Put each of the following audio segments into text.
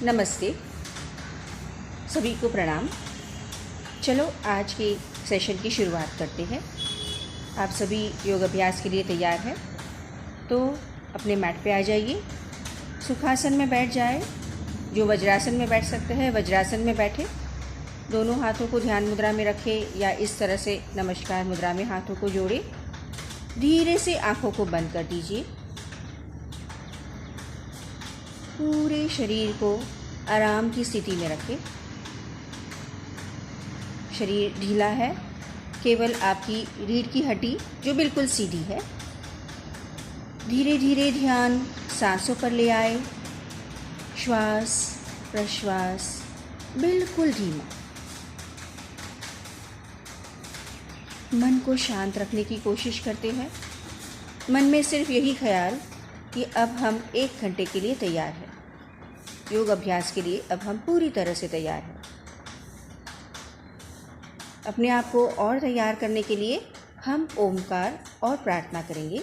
नमस्ते, सभी को प्रणाम। चलो आज के सेशन की शुरुआत करते हैं। आप सभी योग अभ्यास के लिए तैयार हैं तो अपने मैट पे आ जाइए, सुखासन में बैठ जाए। जो वज्रासन में बैठ सकते हैं वज्रासन में बैठे, दोनों हाथों को ध्यान मुद्रा में रखें या इस तरह से नमस्कार मुद्रा में हाथों को जोड़े। धीरे से आँखों को बंद कर दीजिए। पूरे शरीर को आराम की स्थिति में रखें। शरीर ढीला है, केवल आपकी रीढ़ की हड्डी जो बिल्कुल सीधी है। धीरे धीरे ध्यान सांसों पर ले आए। श्वास प्रश्वास बिल्कुल धीमा। मन को शांत रखने की कोशिश करते हैं। मन में सिर्फ यही ख्याल कि अब हम 1 घंटे के लिए तैयार हैं। योग अभ्यास के लिए अब हम पूरी तरह से तैयार हैं। अपने आप को और तैयार करने के लिए हम ओमकार और प्रार्थना करेंगे।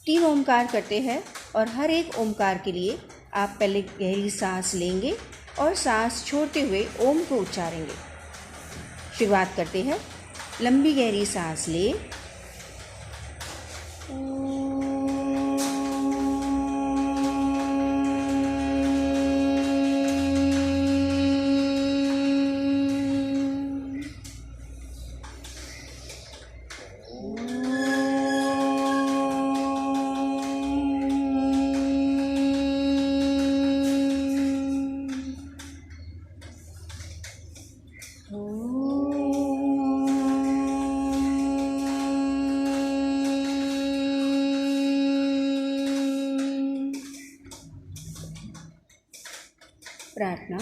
3 ओमकार करते हैं और हर एक ओमकार के लिए आप पहले गहरी सांस लेंगे और सांस छोड़ते हुए ओम को उच्चारेंगे। शुरुआत करते हैं। लंबी गहरी सांस ले। प्रार्थना।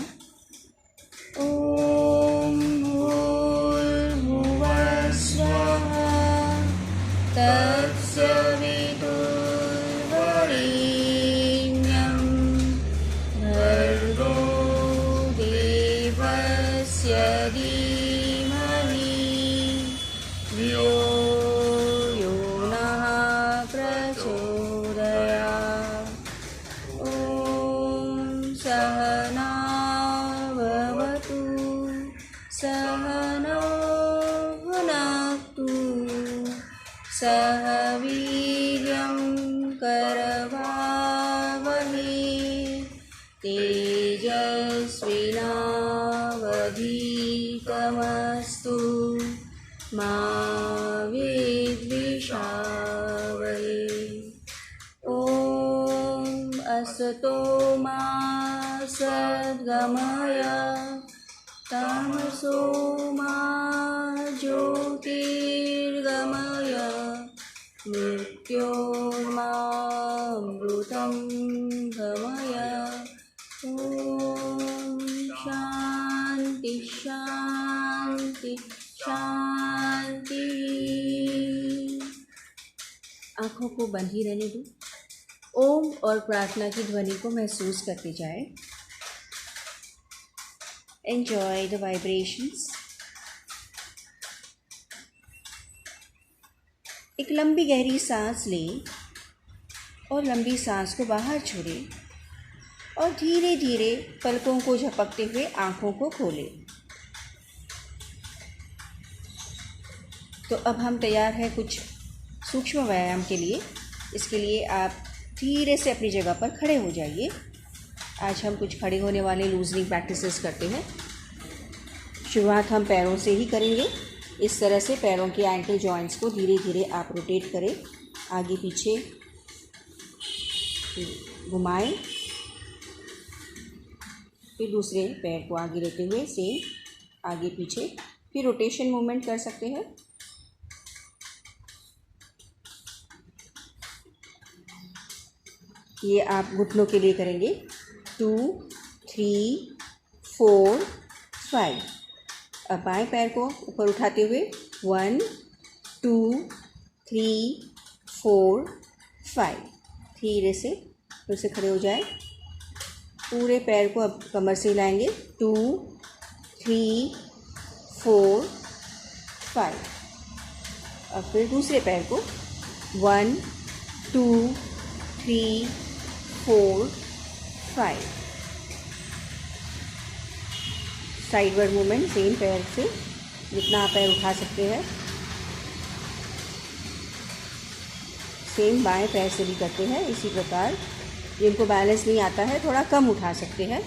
ओम भूर्भुवः स्वः तत्सवितुर्वरेण्यं भर्गो देवस्य धीमहि धियो यो नः प्रचोदयात्। ॐ सहना सहनौ भुनक्तु सह वीर्यं करवावहै तेजस्विनावधीतमस्तु मा विद्विषावहै। ॐ असतो मा सद्गमय तमसो मा ज्योतिर्गमय मृत्योर्मामृतं गमय। ॐ शान्ति शान्ति शान्ति। आँखों को बंद ही रहने दो। ओम और प्रार्थना की ध्वनि को महसूस करते जाएं। Enjoy the vibrations. एक लंबी गहरी सांस लें और लंबी सांस को बाहर छोड़ें और धीरे धीरे पलकों को झपकते हुए आँखों को खोलें। तो अब हम तैयार हैं कुछ सूक्ष्म व्यायाम के लिए। इसके लिए आप धीरे से अपनी जगह पर खड़े हो जाइए। आज हम कुछ खड़े होने वाले लूजनिंग प्रैक्टिसेस करते हैं। शुरुआत हम पैरों से ही करेंगे। इस तरह से पैरों के एंकल जॉइंट्स को धीरे धीरे आप रोटेट करें, आगे पीछे घुमाएं, फिर दूसरे पैर को आगे लेते हुए सेम आगे पीछे, फिर रोटेशन मूवमेंट कर सकते हैं। ये आप घुटनों के लिए करेंगे। 2 3 4 5। अब बाएं पैर को ऊपर उठाते हुए 1 2 3 4 5। धीरे से फिर से खड़े हो जाए। पूरे पैर को अब कमर से हिलाएंगे। 2 3 4 5। अब फिर दूसरे पैर को 1 2 3 4 5। साइडवर्ड मूवमेंट सेम पैर से जितना आप पैर उठा सकते हैं, सेम बाएं पैर से भी करते हैं इसी प्रकार। जिनको बैलेंस नहीं आता है थोड़ा कम उठा सकते हैं।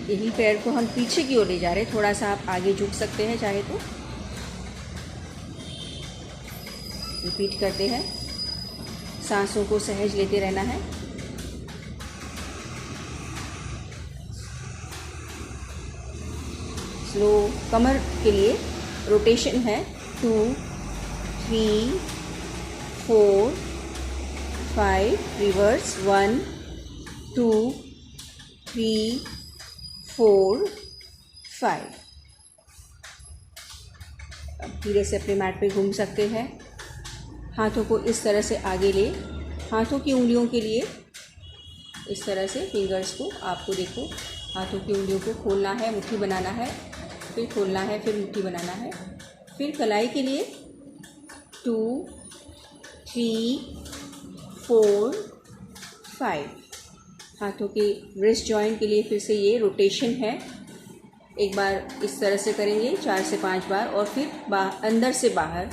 यही पैर को हम पीछे की ओर ले जा रहे हैं, थोड़ा सा आप आगे झुक सकते हैं चाहे तो। रिपीट करते हैं, सांसों को सहज लेते रहना है। स्लो कमर के लिए रोटेशन है 2 3 4 5, रिवर्स 1 2 3 4 5। अब धीरे से अपने मैट पे घूम सकते हैं। हाथों को इस तरह से आगे ले, हाथों की उंगलियों के लिए इस तरह से फिंगर्स को आपको देखो, हाथों की उंगलियों को खोलना है, मुट्ठी बनाना है, फिर खोलना है, फिर मुट्ठी बनाना है। फिर कलाई के लिए 2 3 4 5। हाथों के रिस्ट जॉइंट के लिए फिर से ये रोटेशन है। एक बार इस तरह से करेंगे 4 से 5 बार, और फिर अंदर से बाहर।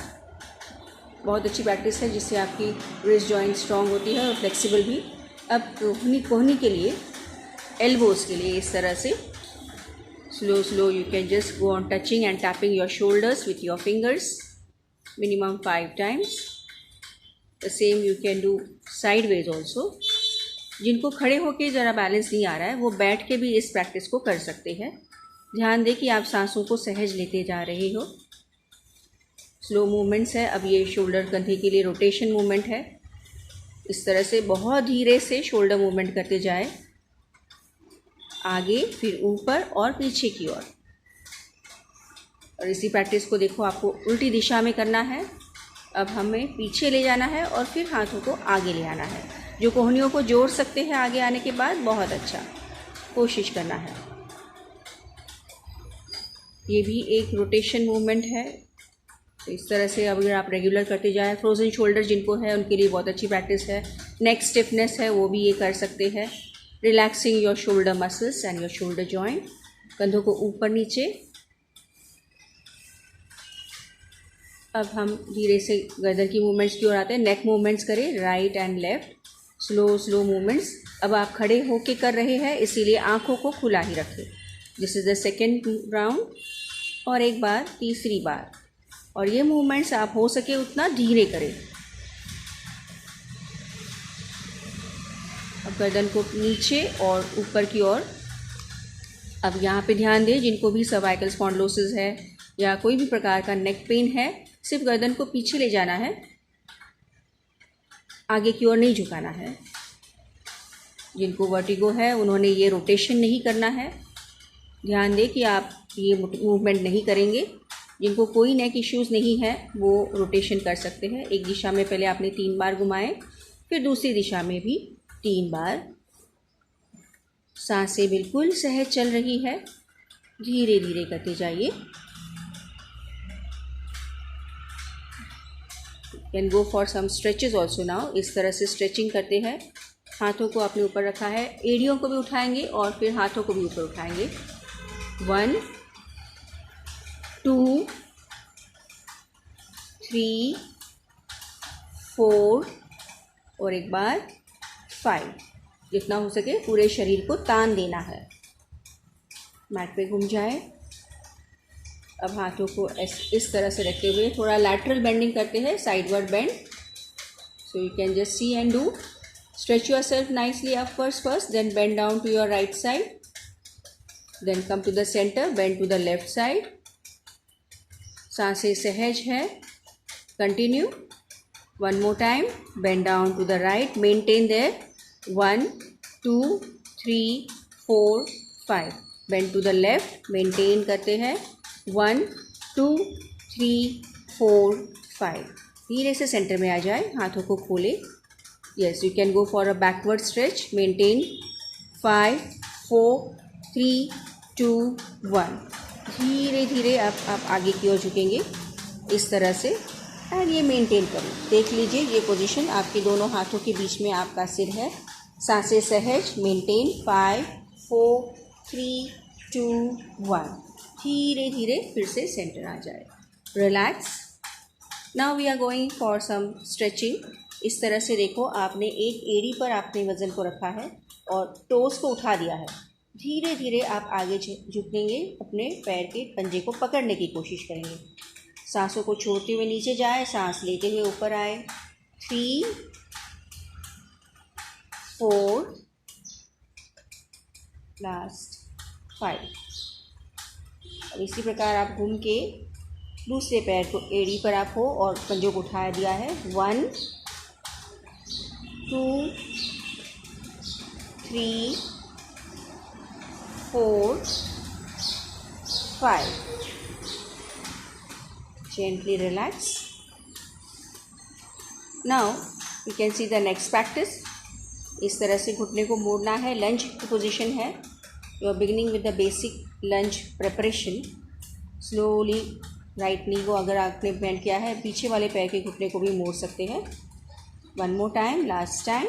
बहुत अच्छी प्रैक्टिस है जिससे आपकी रिस्ट जॉइंट स्ट्रॉन्ग होती है और फ्लेक्सिबल भी। अब कोहनी के लिए, एल्बोज़ के लिए इस तरह से slow you can just go on touching and tapping your shoulders with your fingers minimum 5 times. The same you can do sideways also. जिनको खड़े होके ज़रा बैलेंस नहीं आ रहा है वो बैठ के भी इस प्रैक्टिस को कर सकते हैं। ध्यान दें कि आप सांसों को सहज लेते जा रहे हो। स्लो मूवमेंट्स है। अब ये शोल्डर कंधे के लिए रोटेशन मूवमेंट है। इस तरह से बहुत धीरे से शोल्डर मूवमेंट करते जाए, आगे फिर ऊपर और पीछे की ओर। और इसी प्रैक्टिस को देखो आपको उल्टी दिशा में करना है। अब हमें पीछे ले जाना है और फिर हाथों को आगे ले आना है। जो कोहनियों को जोड़ सकते हैं आगे आने के बाद, बहुत अच्छा कोशिश करना है। ये भी एक रोटेशन मूवमेंट है। तो इस तरह से अगर आप रेगुलर करते जाएं, फ्रोज़न शोल्डर जिनको है उनके लिए बहुत अच्छी प्रैक्टिस है। नेक स्टिफनेस है वो भी ये कर सकते हैं। Relaxing your shoulder muscles and your shoulder joint. कंधों को ऊपर नीचे। अब हम धीरे से गर्दन की मूवमेंट्स की ओर आते हैं। नेक मूवमेंट्स करें, right and left, slow movements. अब आप खड़े होके कर रहे हैं इसीलिए आंखों को खुला ही रखें। This is the second round. और एक बार, तीसरी बार। और ये मूवमेंट्स आप हो सके उतना धीरे करें। अब गर्दन को नीचे और ऊपर की ओर। अब यहाँ पे ध्यान दें, जिनको भी सर्वाइकल स्पॉन्डिलोसिस है या कोई भी प्रकार का नेक पेन है, सिर्फ गर्दन को पीछे ले जाना है, आगे की ओर नहीं झुकाना है। जिनको वर्टिगो है उन्होंने ये रोटेशन नहीं करना है। ध्यान दें कि आप ये मूवमेंट नहीं करेंगे। जिनको कोई नेक इश्यूज़ नहीं है वो रोटेशन कर सकते हैं। एक दिशा में पहले आपने 3 बार घुमाए, फिर दूसरी दिशा में भी 3 बार। सांसें बिल्कुल सहज चल रही है, धीरे धीरे करते जाइए। Can go for some stretches also now. इस तरह से स्ट्रेचिंग करते हैं। हाथों को आपने ऊपर रखा है, एड़ियों को भी उठाएंगे और फिर हाथों को भी ऊपर उठाएंगे। 1 2 3 4 और एक बार 5। जितना हो सके पूरे शरीर को तान देना है। मैट पे घूम जाए। अब हाथों को इस तरह से रखते हुए थोड़ा लैटरल बेंडिंग करते हैं, sideward bend. So you can just see and do. Stretch your self nicely upwards first, then bend down to your right side, then come to the center, bend to the left side. सांसें सहज है। Continue. 1 more time, bend down to the right, maintain there. 1 2 3 4 5, bend to the left, maintain करते हैं। 1 2 3 4 5। धीरे से centre में आ जाए, हाथों को खोले। Yes, you can go for a backward stretch, maintain. 5 4 3 2 1। धीरे धीरे आप आगे की ओर झुकेंगे इस तरह से, एंड ये मेंटेन करें। देख लीजिए ये पोजीशन, आपके दोनों हाथों के बीच में आपका सिर है। सांसें सहज, मेंटेन। 5 4 3 2 1। धीरे धीरे फिर से सेंटर आ जाए। Relax. Now we are going for some stretching. इस तरह से देखो, आपने एक एड़ी पर आपने वज़न को रखा है और टोस को उठा दिया है। धीरे धीरे आप आगे झुकेंगे, अपने पैर के पंजे को पकड़ने की कोशिश करेंगे। सांसों को छोड़ते हुए नीचे जाए, सांस लेते हुए ऊपर आए। 3 4 लास्ट 5। अब इसी प्रकार आप घूम के दूसरे पैर को एड़ी पर आप हो और पंजों को उठा दिया है। 1 2 3 4 5। Gently relax. Now you can see the next practice. इस तरह से घुटने को मोड़ना है। लंज की पोजीशन है। You are beginning with the basic lunge preparation. Slowly right knee को अगर आपने बेंड किया है, पीछे वाले पैर के घुटने को भी मोड़ सकते हैं। One more time, last time.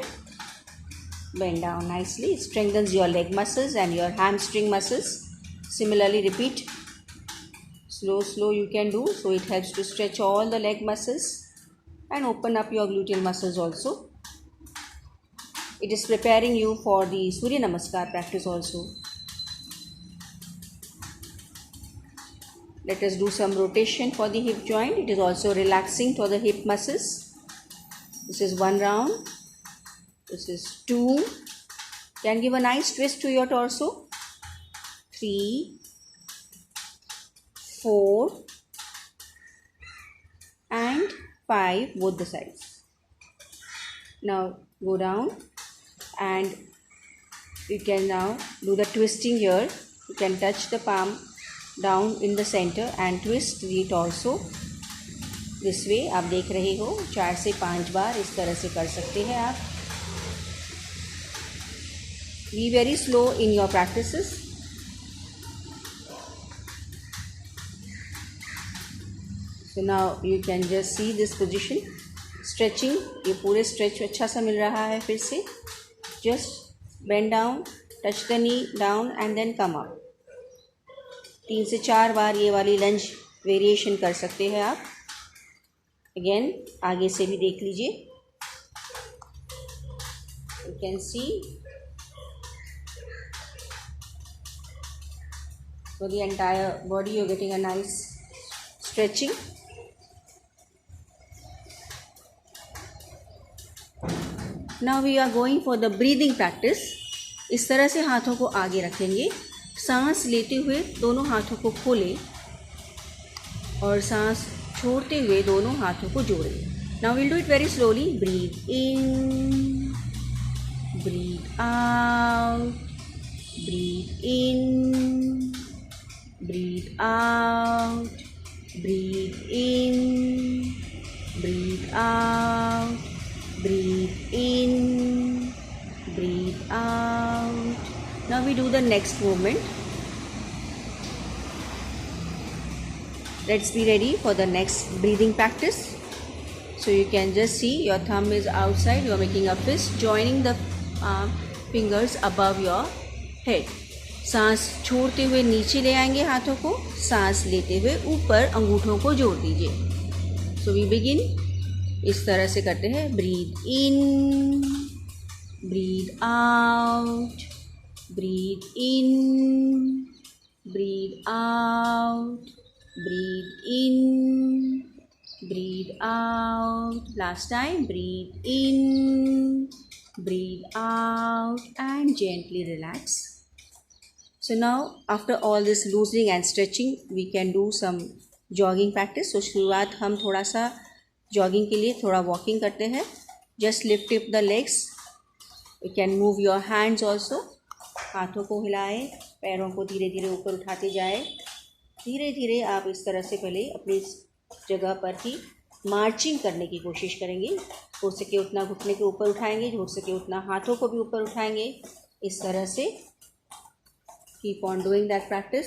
Bend down nicely. Strengthens your leg muscles and your hamstring muscles. Similarly, repeat. Slow you can do, so it helps to stretch all the leg muscles and open up your gluteal muscles also. It is preparing you for the Surya Namaskar practice also. Let us do some rotation for the hip joint. It is also relaxing for the hip muscles. This is one round. This is 2. Can give a nice twist to your torso. 3 4 and 5, both the sides. Now go down and you can now do the twisting here. You can touch the palm down in the center and twist the torso this way. आप देख रहे हो, 4 से 5 बार इस तरह से कर सकते हैं आप। Be very slow in your practices. So now you can just see this position. Stretching, ये पूरे stretch अच्छा सा मिल रहा है। फिर से just bend down, touch the knee down and then come up. 3 से 4 बार ये वाली लंज वेरिएशन कर सकते हैं आप। Again, आगे से भी देख लीजिए। You can see. For the entire body you're getting a nice stretching. Now we are going for the breathing practice. इस तरह से हाथों को आगे रखेंगे। सांस लेते हुए दोनों हाथों को खोलें और सांस छोड़ते हुए दोनों हाथों को जोड़ें। Now we'll do it very slowly. Breathe in, breathe out, breathe in, breathe out, breathe in, breathe out, breathe in, breathe out. Now we do the next movement. Let's be ready for the next breathing practice. So you can just see your thumb is outside. You are making a fist, joining the fingers above your head. सांस छोड़ते हुए नीचे ले आएंगे हाथों को, सांस लेते हुए ऊपर अंगूठों को जोड़ दीजिए। सो वी बिगिन। इस तरह से करते हैं। Breathe in, breathe out, breathe in, breathe out, breathe in, breathe out. Last time. Breathe in, breathe out and gently relax. So now after all this loosening and stretching we can do some jogging practice. So शुरुआत हम थोड़ा सा jogging के लिए थोड़ा walking करते हैं। Just lift up the legs. You can move your hands also. हाथों को हिलाएं, पैरों को धीरे धीरे ऊपर उठाते जाए। धीरे धीरे आप इस तरह से पहले अपनी जगह पर ही मार्चिंग करने की कोशिश करेंगे। हो सके उतना घुटने के ऊपर उठाएंगे, हो सके उतना हाथों को भी ऊपर उठाएंगे। इस तरह से keep on doing that practice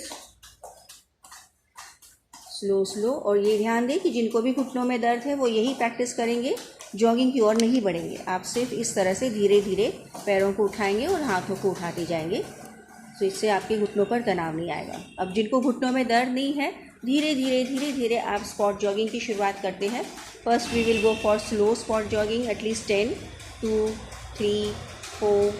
slow. और ये ध्यान दें कि जिनको भी घुटनों में दर्द है वो यही प्रैक्टिस करेंगे, जॉगिंग की ओर नहीं बढ़ेंगे। आप सिर्फ इस तरह से धीरे धीरे पैरों को उठाएंगे और हाथों को उठाते जाएंगे। तो इससे आपके घुटनों पर तनाव नहीं आएगा। अब जिनको घुटनों में दर्द नहीं है, धीरे धीरे आप स्पॉट जॉगिंग की शुरुआत करते हैं। First we will go for slow spot jogging at least 10, 2, 3, 4,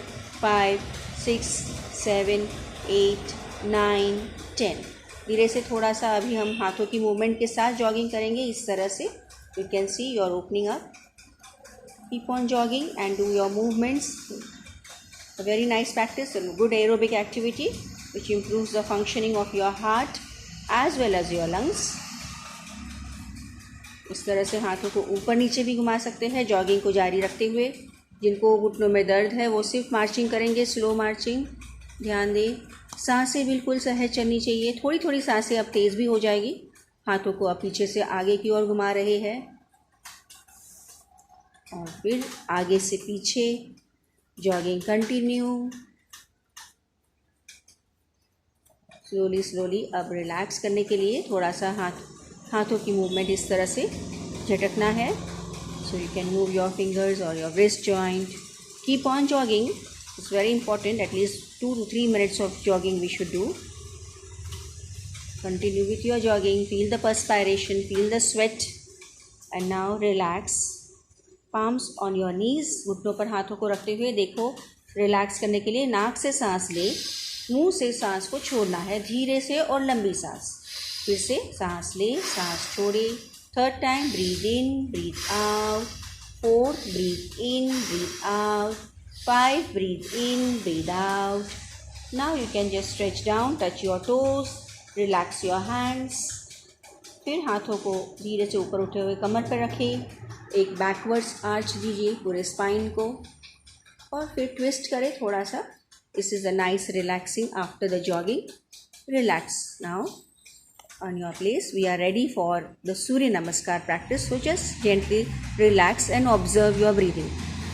5, 6, 7, 8, 9, 10। धीरे से थोड़ा सा अभी हम हाथों की मूवमेंट के साथ जॉगिंग करेंगे इस तरह से। You can see you are opening up, keep on jogging and do your movements. A very nice practice, a good aerobic activity which improves the functioning of your heart as well as your lungs. इस तरह से हाथों को ऊपर नीचे भी घुमा सकते हैं जॉगिंग को जारी रखते हुए। जिनको घुटनों में दर्द है वो सिर्फ मार्चिंग करेंगे, स्लो मार्चिंग। ध्यान दें, सांसें बिल्कुल सहज चलनी चाहिए। थोड़ी थोड़ी सांसें अब तेज़ भी हो जाएगी। हाथों को अब पीछे से आगे की ओर घुमा रहे हैं और फिर आगे से पीछे। Jogging continue. स्लोली अब रिलैक्स करने के लिए थोड़ा सा हाथों की मूवमेंट इस तरह से झटकना है। So you can move your fingers और your wrist joint. Keep on jogging. It's very important. At least 2 to 3 minutes of jogging we should do. Continue with your jogging. Feel the perspiration, feel the sweat. And now relax. Palms on your knees. घुटनों पर हाथों को रखते हुए देखो, relax करने के लिए नाक से सांस ले, मुंह से सांस को छोड़ना है, धीरे से और लंबी सांस। फिर से सांस ले, सांस छोड़े। Third time, breathe in, breathe out. Fourth, breathe in, breathe out. 5, breathe in, breathe out. Now you can just stretch down, touch your toes, relax your hands. फिर हाथों को धीरे से ऊपर उठे हुए कमर पर रखें। एक बैकवर्ड्स आर्च दीजिए पूरे स्पाइन को और फिर ट्विस्ट करें थोड़ा सा। This is a nice relaxing after the jogging. Relax now on your place. We are ready for the Surya Namaskar practice. So just gently relax and observe your breathing.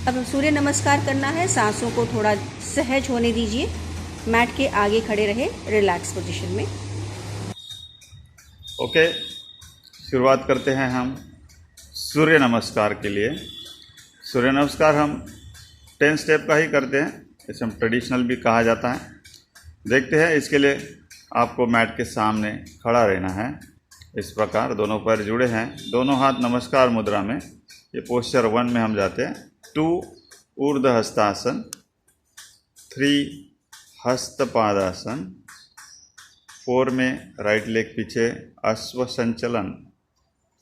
अब सूर्य नमस्कार करना है। सांसों को थोड़ा सहज होने दीजिए। मैट के आगे खड़े रहे रिलैक्स पोजिशन में। ओके, शुरुआत करते हैं हम सूर्य नमस्कार के लिए। सूर्य नमस्कार हम 10 स्टेप का ही करते हैं, इसे हम ट्रेडिशनल भी कहा जाता है। देखते हैं, इसके लिए आपको मैट के सामने खड़ा रहना है। इस प्रकार दोनों पैर जुड़े हैं, दोनों हाथ नमस्कार मुद्रा में। ये पोस्चर 1 में हम जाते हैं। 2 ऊर्ध्व हस्तासन, 3 हस्तपादासन, 4 में राइट लेग पीछे अश्व संचलन,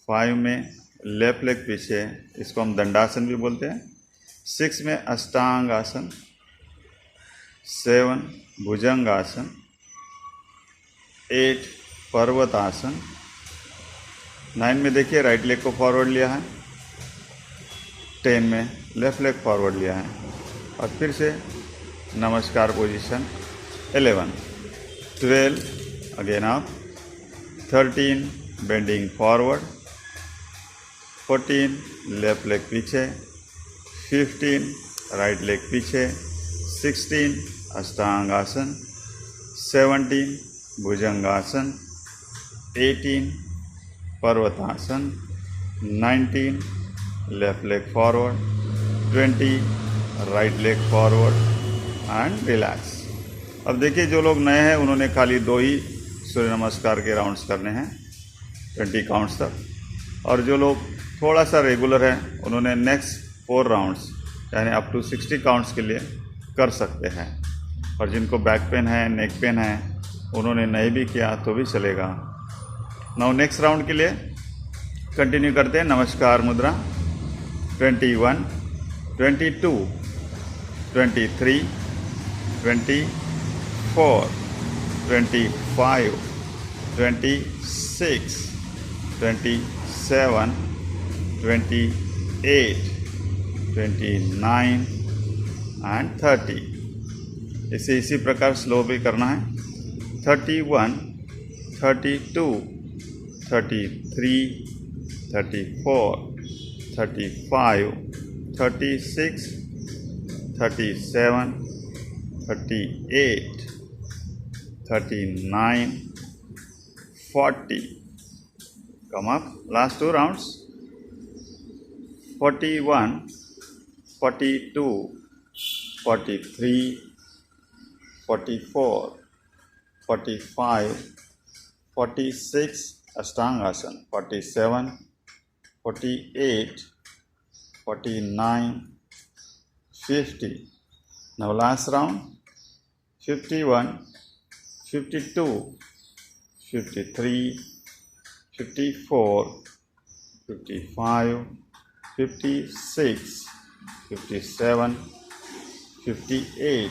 5 में लेफ्ट लेग पीछे, इसको हम दंडासन भी बोलते हैं। 6 में अष्टांग आसन, 7 भुजंग आसन, 8 पर्वत आसन। 9 में देखिए राइट लेग को फॉरवर्ड लिया है। 10 में लेफ्ट लेग फॉरवर्ड लिया है और फिर से नमस्कार position. 11, 12 again up, 13 bending forward, 14 left leg पीछे, 15 राइट लेग पीछे, 16 अष्टांग आसन, 17 भुजंगासन, 18 पर्वतासन, 19 left leg forward, 20 right leg forward and relax. अब देखिए, जो लोग नए हैं उन्होंने खाली 2 ही सूर्य नमस्कार के राउंड्स करने हैं 20 काउंट्स तक, और जो लोग थोड़ा सा रेगुलर है उन्होंने नेक्स्ट 4 राउंड्स यानी अप टू 60 काउंट्स के लिए कर सकते हैं। और जिनको बैक पेन है, नेक पेन है, उन्होंने नहीं भी किया तो भी चलेगा। नाउ नेक्स्ट राउंड के लिए कंटिन्यू करते हैं नमस्कार मुद्रा। 21, 22, 23, 24, 25, 26, 27, 28, 29 एंड 30। इसे इसी प्रकार स्लो भी करना है। 31, 32, 33, 34, 35, 36, 37, 38, 39, 40. Come up. Last 2 rounds. 41, 42, 43, 44, 45, 46 Ashtanga-asana, 47, 48, 49, 50. Now last round, 51, 52, 53, 54, 55, 56, 57, 58,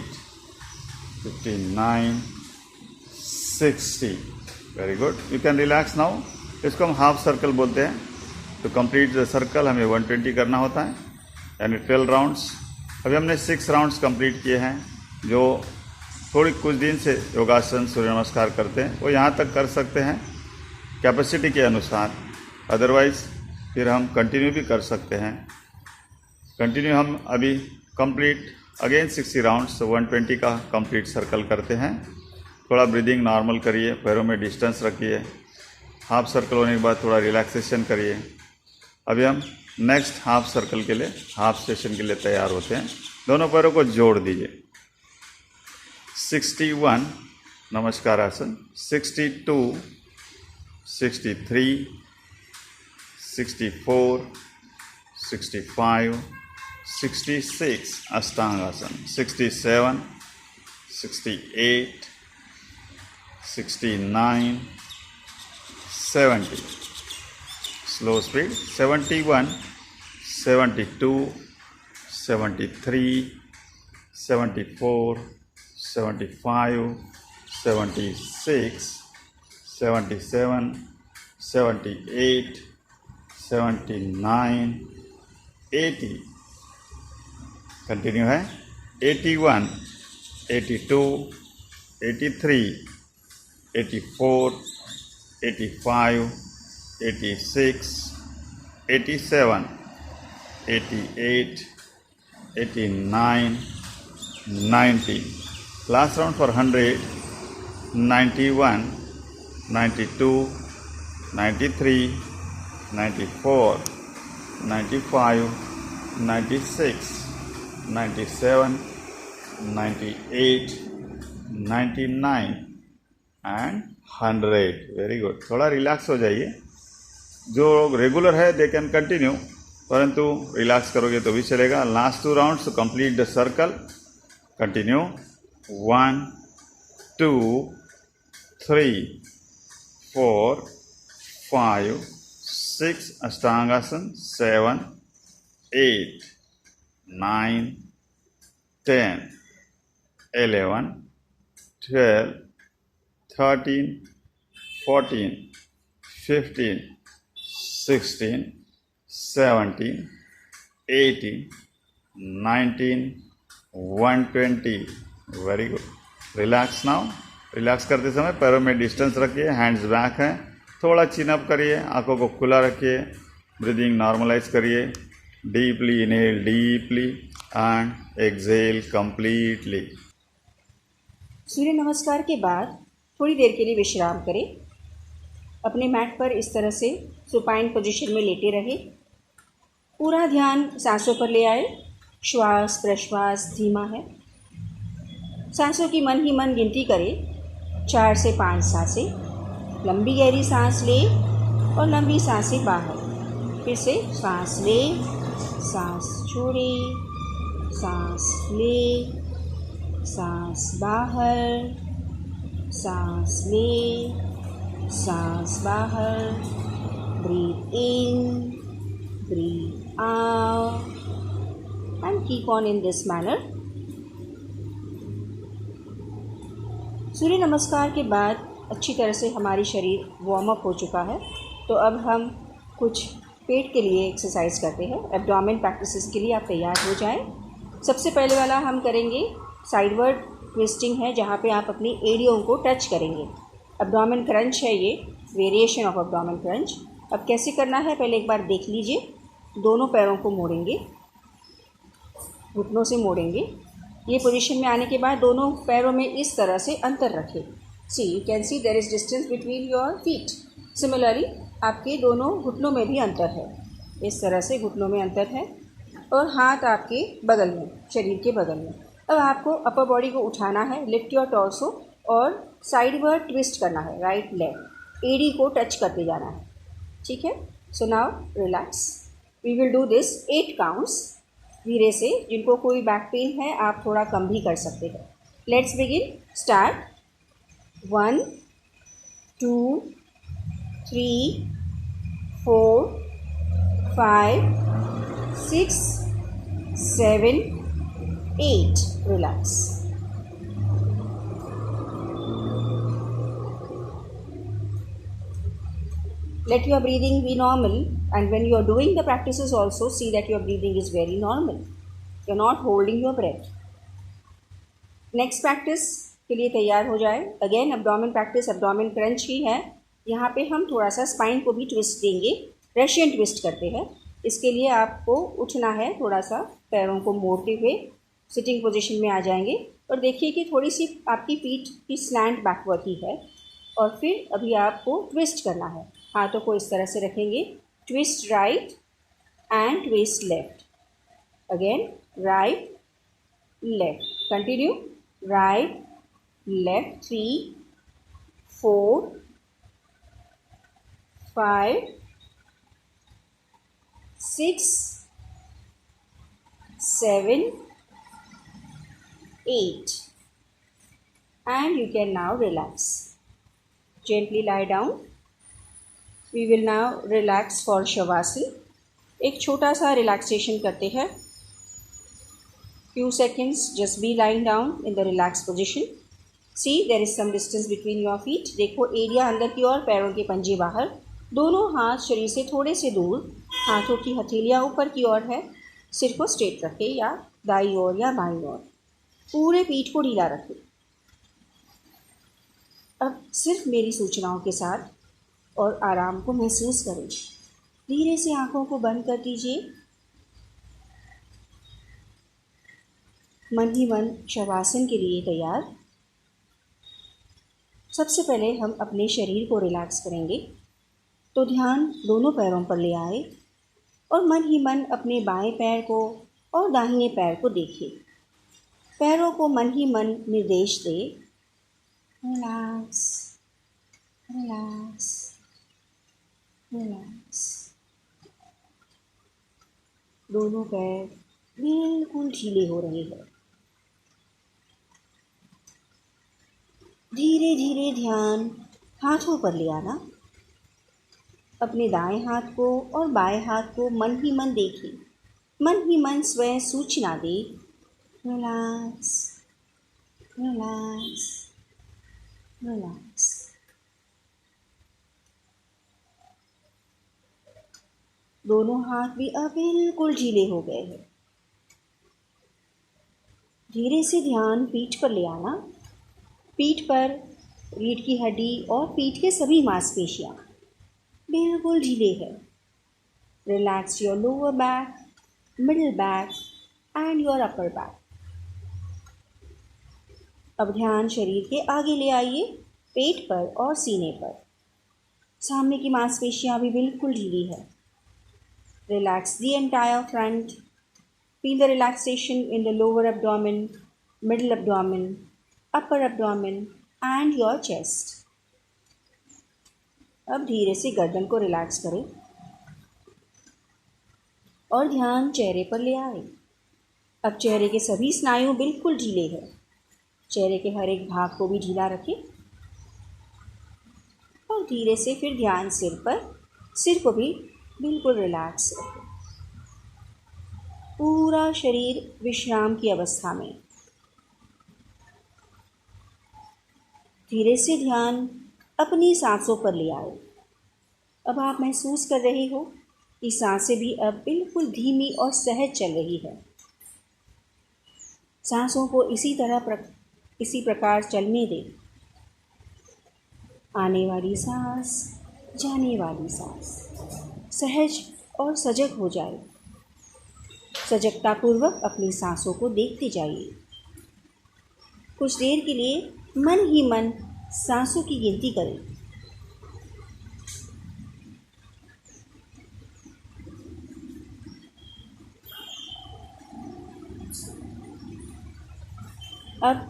59, 60. Very good. You can relax now. इसको हम हाफ सर्कल बोलते हैं. टू कंप्लीट द सर्कल हमें 120 करना होता है, यानी 12 राउंड्स. अभी हमने 6 राउंड्स कंप्लीट किए हैं. जो थोड़ी कुछ दिन से योगासन सूर्य नमस्कार करते हैं वो यहाँ तक कर सकते हैं कैपेसिटी के अनुसार. अदरवाइज फिर हम कंटिन्यू भी कर सकते हैं. कंटिन्यू हम अभी कंप्लीट अगेन 60 राउंड्स, तो 120 का कंप्लीट सर्कल करते हैं. थोड़ा ब्रीदिंग नॉर्मल करिए, पैरों में डिस्टेंस रखिए. हाफ सर्कल होने के बाद थोड़ा रिलैक्सेशन करिए. अभी हम नेक्स्ट हाफ सर्कल के लिए, हाफ सेशन के लिए तैयार होते हैं. दोनों पैरों को जोड़ दीजिए. 61 नमस्कार आसन, 62, 63, 64, 65, 66 Ashtanga-asana, 67, 68, 69, 70. Slow speed. 71, 72, 73, 74, 75, 76, 77, 78, 79, 80. कंटिन्यू है. 81, 82, 83, 84, 85, 86, 87, 88, 89, 90. Last round for 100. 91, 92, 93, 94, 95, 96, 97, 98, 99 and 100. Very good. थोड़ा रिलैक्स हो जाइए. जो रेगुलर है दे कैन कंटिन्यू, परंतु रिलैक्स करोगे तो भी चलेगा. Last 2 rounds to complete the circle. Continue. 1, 2, 3, 4, 5, 6 Ashtanga-asana, 7, 8, 9, 10, 11, 12, 13, 14, 15, 16, 17, 18, 19, 120. Very good. Relax now. Relax करते समय पैरों में डिस्टेंस रखिए. हैंड्स बैक हैं. थोड़ा चिन अप करिए. आंखों को खुला रखिए. ब्रीदिंग नॉर्मलाइज करिए. Deeply inhale deeply and exhale completely. Surya नमस्कार के बाद थोड़ी देर के लिए विश्राम करें. अपने मैट पर इस तरह से सुपाइन पोजीशन में लेटे रहे. पूरा ध्यान सांसों पर ले आए. श्वास प्रश्वास धीमा है. सांसों की मन ही मन गिनती करें. 4 से 5 सांसें. लंबी गहरी सांस ले और लंबी सांसें बाहर. फिर से सांस ले, सांस छोड़े, सांस ले, सांस बाहर, सांस ले, सांस बाहर. Breathe in, breathe out and keep on in this manner. Surya नमस्कार के बाद अच्छी तरह से हमारी शरीर वार्म अप हो चुका है. तो अब हम कुछ पेट के लिए एक्सरसाइज करते हैं. एब्डोमेन प्रैक्टिसेस के लिए आप तैयार हो जाएं. सबसे पहले वाला हम करेंगे साइडवर्ड ट्विस्टिंग है, जहाँ पे आप अपनी एड़ियों को टच करेंगे. एब्डोमेन क्रंच है ये, वेरिएशन ऑफ एब्डोमेन क्रंच. अब कैसे करना है पहले एक बार देख लीजिए. दोनों पैरों को मोड़ेंगे, घुटनों से मोड़ेंगे. ये पोजीशन में आने के बाद दोनों पैरों में इस तरह से अंतर रखें. See you can see there is distance between your feet. Similarly आपके दोनों घुटनों में भी अंतर है. इस तरह से घुटनों में अंतर है और हाथ आपके बगल में, शरीर के बगल में. अब आपको अपर बॉडी को उठाना है. लिफ्ट योर टॉर्सो और साइड वर्ड ट्विस्ट करना है, राइट लेफ्ट, एडी को टच करते जाना है, ठीक है। So now relax, we will do this 8 counts धीरे से। जिनको कोई बैक पेन है आप थोड़ा कम भी कर सकते हैं। Let's begin, start. 1 2 3 4 5 6 7 8, relax. Let your breathing be normal, and when you are doing the practices also, see that your breathing is very normal. You are not holding your breath. Next practice के लिए तैयार हो जाए। Again abdomen practice, abdomen crunch ही है। यहाँ पे हम थोड़ा सा स्पाइन को भी ट्विस्ट देंगे, रशियन ट्विस्ट करते हैं। इसके लिए आपको उठना है, थोड़ा सा पैरों को मोड़ते हुए सिटिंग पोजीशन में आ जाएंगे और देखिए कि थोड़ी सी आपकी पीठ की स्लैंट बैकवर्ड ही है। और फिर अभी आपको ट्विस्ट करना है, हाथों को इस तरह से रखेंगे, twist right and twist left, again right left, continue, right left, 3 4 5 6 7 8, and you can now relax. Gently lie down. We will now relax for Shavasana. एक छोटा सा रिलैक्सेशन करते हैं। Few seconds, just be lying down in the relaxed position. See, there is some distance between your feet. देखो area अंदर की ओर, पैरों के पंजे बाहर, दोनों हाथ शरीर से थोड़े से दूर, हाथों की हथेलियाँ ऊपर की ओर है। सिर को स्ट्रेट रखें या दाईं ओर या बाईं ओर, पूरे पीठ को ढीला रखें। अब सिर्फ मेरी सूचनाओं के साथ और आराम को महसूस करें। धीरे से आंखों को बंद कर दीजिए। मन ही मन शवासन के लिए तैयार। सबसे पहले हम अपने शरीर को रिलैक्स करेंगे, तो ध्यान दोनों पैरों पर ले आए और मन ही मन अपने बाएं पैर को और दाहिने पैर को देखिए। पैरों को मन ही मन निर्देश दे, रिलैक्स रिलैक्स रिलैक्स। दोनों पैर बिल्कुल ढीले हो रहे हैं। धीरे धीरे ध्यान हाथों पर ले आना। अपने दाएं हाथ को और बाएं हाथ को मन ही मन देखिए। मन ही मन स्वयं सूचना दे, रिलैक्स रिलैक्स रिलैक्स। दोनों हाथ भी अब बिल्कुल ढीले हो गए हैं। धीरे से ध्यान पीठ पर ले आना। पीठ पर रीढ़ की हड्डी और पीठ के सभी मांसपेशियां बिल्कुल ढीले हैं। Relax your lower back, middle back and your upper back. अब ध्यान शरीर के आगे ले आइए, पेट पर और सीने पर। सामने की मांसपेशियां भी बिल्कुल ढीली है। Relax the entire front. Feel the relaxation in the lower abdomen, middle abdomen, upper abdomen and your chest. अब धीरे से गर्दन को रिलैक्स करें और ध्यान चेहरे पर ले आए। अब चेहरे के सभी स्नायु बिल्कुल ढीले हैं। चेहरे के हर एक भाग को भी ढीला रखें और धीरे से फिर ध्यान सिर पर, सिर को भी बिल्कुल रिलैक्स रखें। पूरा शरीर विश्राम की अवस्था में। धीरे से ध्यान अपनी सांसों पर ले आए। अब आप महसूस कर रहे हो कि सांसें भी अब बिल्कुल धीमी और सहज चल रही है। सांसों को इसी प्रकार चलने दें। आने वाली सांस, जाने वाली सांस, सहज और सजग हो जाए। सजगतापूर्वक अपनी सांसों को देखते जाइए। कुछ देर के लिए मन ही मन सांसों की गिनती करें। अब